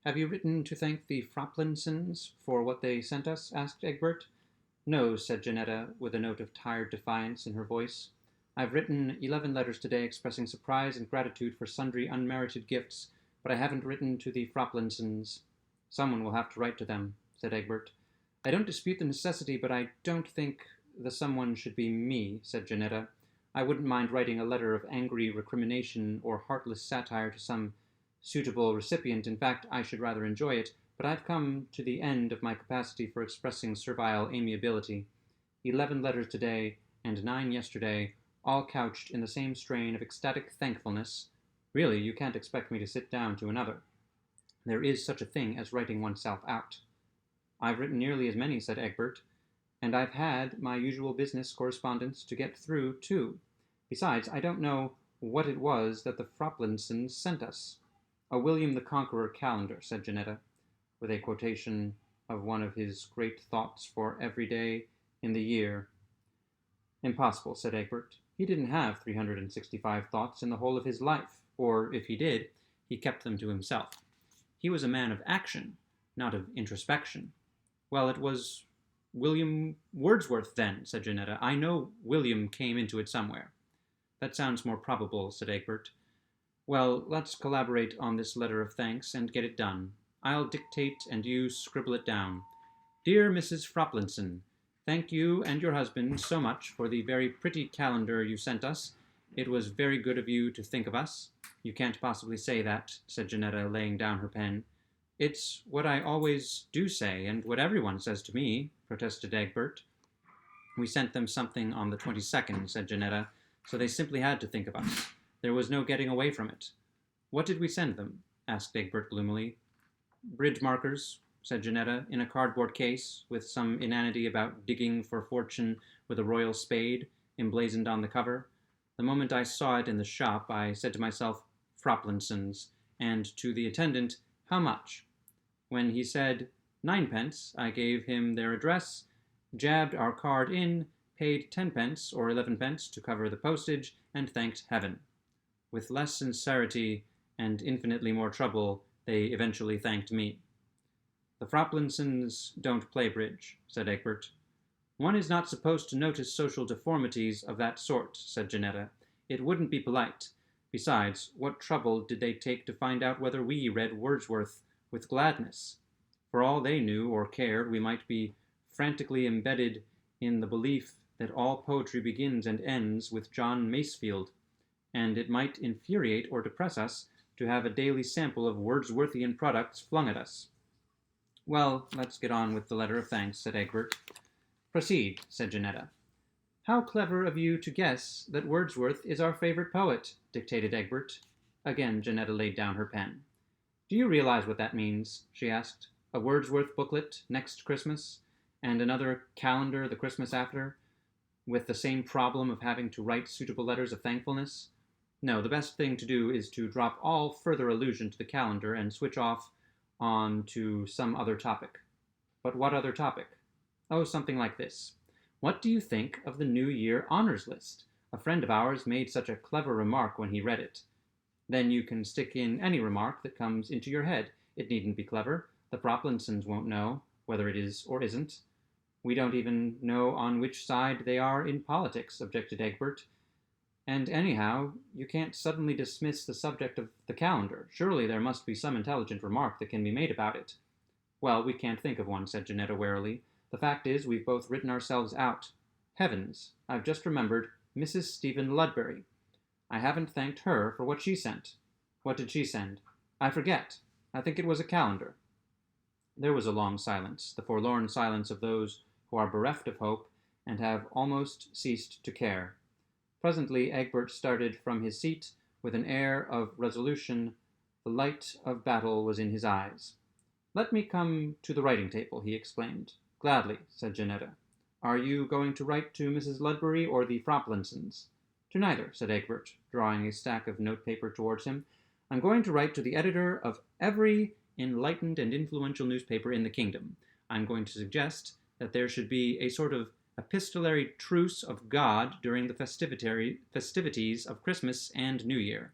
"Have you written to thank the Froplinsons for what they sent us?" asked Egbert. "No," said Janetta, with a note of tired defiance in her voice. "I've written 11 letters today expressing surprise and gratitude for sundry unmerited gifts, but I haven't written to the Froplinsons." "Someone will have to write to them," said Egbert. "I don't dispute the necessity, but I don't think the someone should be me," said Janetta. "I wouldn't mind writing a letter of angry recrimination or heartless satire to some suitable recipient. In fact, I should rather enjoy it, but I've come to the end of my capacity for expressing servile amiability. 11 letters today and 9 yesterday, all couched in the same strain of ecstatic thankfulness. Really, you can't expect me to sit down to another. There is such a thing as writing oneself out." "I've written nearly as many," said Egbert, "and I've had my usual business correspondence to get through, too. Besides, I don't know what it was that the Froplinsons sent us." "A William the Conqueror calendar," said Janetta, with a quotation of one of his great thoughts for every day in the year. "Impossible," said Egbert. "He didn't have 365 thoughts in the whole of his life, or if he did, he kept them to himself. He was a man of action, not of introspection." "Well, it was William Wordsworth, then," said Janetta. "I know William came into it somewhere." "That sounds more probable," said Egbert. "Well, let's collaborate on this letter of thanks and get it done. I'll dictate and you scribble it down. Dear Mrs. Froplinson, thank you and your husband so much for the very pretty calendar you sent us. It was very good of you to think of us." "You can't possibly say that," said Janetta, laying down her pen. "It's what I always do say, and what everyone says to me," protested Egbert. "We sent them something on the 22nd, said Janetta, "so they simply had to think of us. There was no getting away from it." "What did we send them?" asked Egbert gloomily. "Bridge markers," said Janetta, "in a cardboard case, with some inanity about digging for fortune with a royal spade emblazoned on the cover. The moment I saw it in the shop, I said to myself, 'Froplinsons,' and to the attendant, 'How much?' When he said 9 pence, I gave him their address, jabbed our card in, paid 10 pence or 11 pence to cover the postage, and thanked heaven. With less sincerity and infinitely more trouble, they eventually thanked me." "The Froplinsons don't play bridge," said Egbert. "One is not supposed to notice social deformities of that sort," said Janetta. "It wouldn't be polite. Besides, what trouble did they take to find out whether we read Wordsworth with gladness? For all they knew or cared, we might be frantically embedded in the belief that all poetry begins and ends with John Masefield, and it might infuriate or depress us to have a daily sample of Wordsworthian products flung at us." "Well, let's get on with the letter of thanks," said Egbert. "Proceed," said Janetta. "How clever of you to guess that Wordsworth is our favorite poet," dictated Egbert. Again Janetta laid down her pen. "Do you realize what that means?" she asked. "A Wordsworth booklet next Christmas, and another calendar the Christmas after, with the same problem of having to write suitable letters of thankfulness? No, the best thing to do is to drop all further allusion to the calendar and switch off on to some other topic." "But what other topic?" "Oh, something like this. What do you think of the New Year honors list? A friend of ours made such a clever remark when he read it." "Then you can stick in any remark that comes into your head. It needn't be clever. The Froplinsons won't know whether it is or isn't." "We don't even know on which side they are in politics," objected Egbert. "And anyhow, you can't suddenly dismiss the subject of the calendar. Surely there must be some intelligent remark that can be made about it." "Well, we can't think of one," said Janetta warily. "The fact is, we've both written ourselves out. Heavens, I've just remembered Mrs. Stephen Ludbury. I haven't thanked her for what she sent." "What did she send?" "I forget. I think it was a calendar." There was a long silence, the forlorn silence of those who are bereft of hope and have almost ceased to care. Presently Egbert started from his seat with an air of resolution. The light of battle was in his eyes. "Let me come to the writing table," he exclaimed. "Gladly," said Janetta. "Are you going to write to Mrs. Ludbury or the Froplinsons?" "To neither," said Egbert, drawing a stack of notepaper towards him. "I'm going to write to the editor of every enlightened and influential newspaper in the kingdom. I'm going to suggest that there should be a sort of epistolary truce of God during the festivities of Christmas and New Year.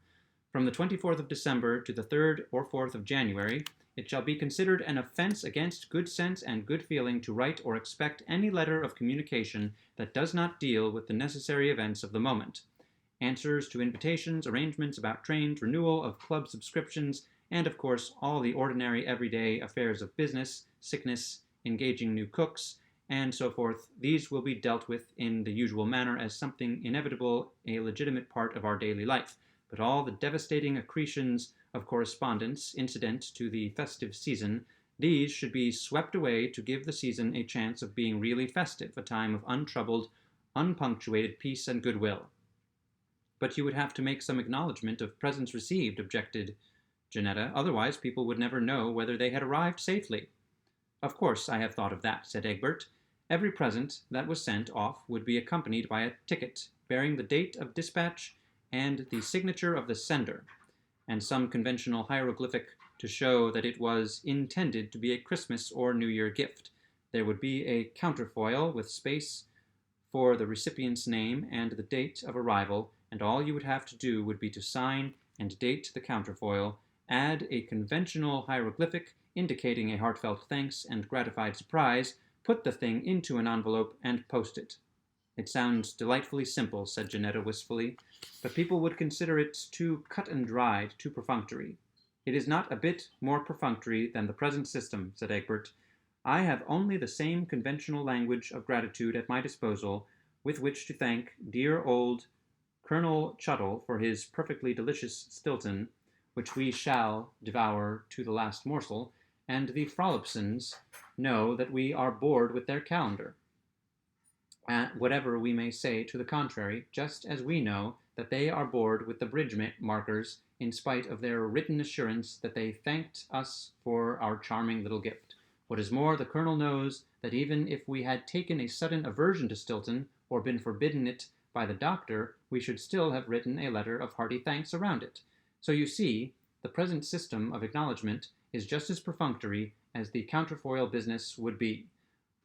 From the 24th of December to the 3rd or 4th of January, It shall be considered an offense against good sense and good feeling to write or expect any letter of communication that does not deal with the necessary events of the moment. Answers to invitations, arrangements about trains, renewal of club subscriptions, and of course all the ordinary everyday affairs of business, sickness, engaging new cooks, and so forth, these will be dealt with in the usual manner as something inevitable, a legitimate part of our daily life. But all the devastating accretions of correspondence incident to the festive season, these should be swept away to give the season a chance of being really festive, a time of untroubled, unpunctuated peace and goodwill. But you would have to make some acknowledgement of presents received, objected Janetta. Otherwise people would never know whether they had arrived safely. Of course I have thought of that, said Egbert. Every present that was sent off would be accompanied by a ticket bearing the date of dispatch and the signature of the sender, and some conventional hieroglyphic to show that it was intended to be a Christmas or New Year gift. There would be a counterfoil with space for the recipient's name and the date of arrival, and all you would have to do would be to sign and date the counterfoil, add a conventional hieroglyphic indicating a heartfelt thanks and gratified surprise, put the thing into an envelope, and post it. It sounds delightfully simple, said Janetta wistfully, but people would consider it too cut and dried, too perfunctory. It is not a bit more perfunctory than the present system, said Egbert. I have only the same conventional language of gratitude at my disposal with which to thank dear old Colonel Chuttle for his perfectly delicious Stilton, which we shall devour to the last morsel, and the Froplinsons know that we are bored with their calendar. Whatever we may say to the contrary, just as we know that they are bored with the bridge markers, in spite of their written assurance that they thanked us for our charming little gift. What is more, the Colonel knows that even if we had taken a sudden aversion to Stilton, or been forbidden it by the doctor, we should still have written a letter of hearty thanks around it. So you see, the present system of acknowledgement is just as perfunctory as the counterfoil business would be,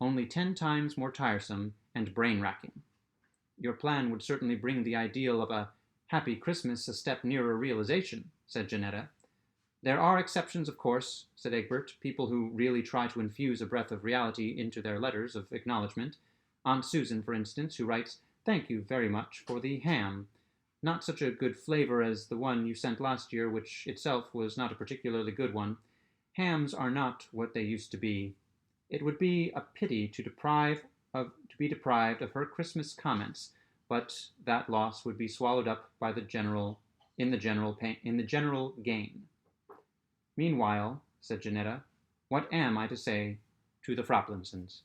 only 10 times more tiresome and brain-racking. Your plan would certainly bring the ideal of a happy Christmas a step nearer realization, said Janetta. There are exceptions, of course, said Egbert, people who really try to infuse a breath of reality into their letters of acknowledgement. Aunt Susan, for instance, who writes, "Thank you very much for the ham. Not such a good flavor as the one you sent last year, which itself was not a particularly good one. Hams are not what they used to be. It would be a pity to be deprived of her Christmas comments, but that loss would be swallowed up by the general gain. Meanwhile, said Janetta, what am I to say to the Froplinsons?"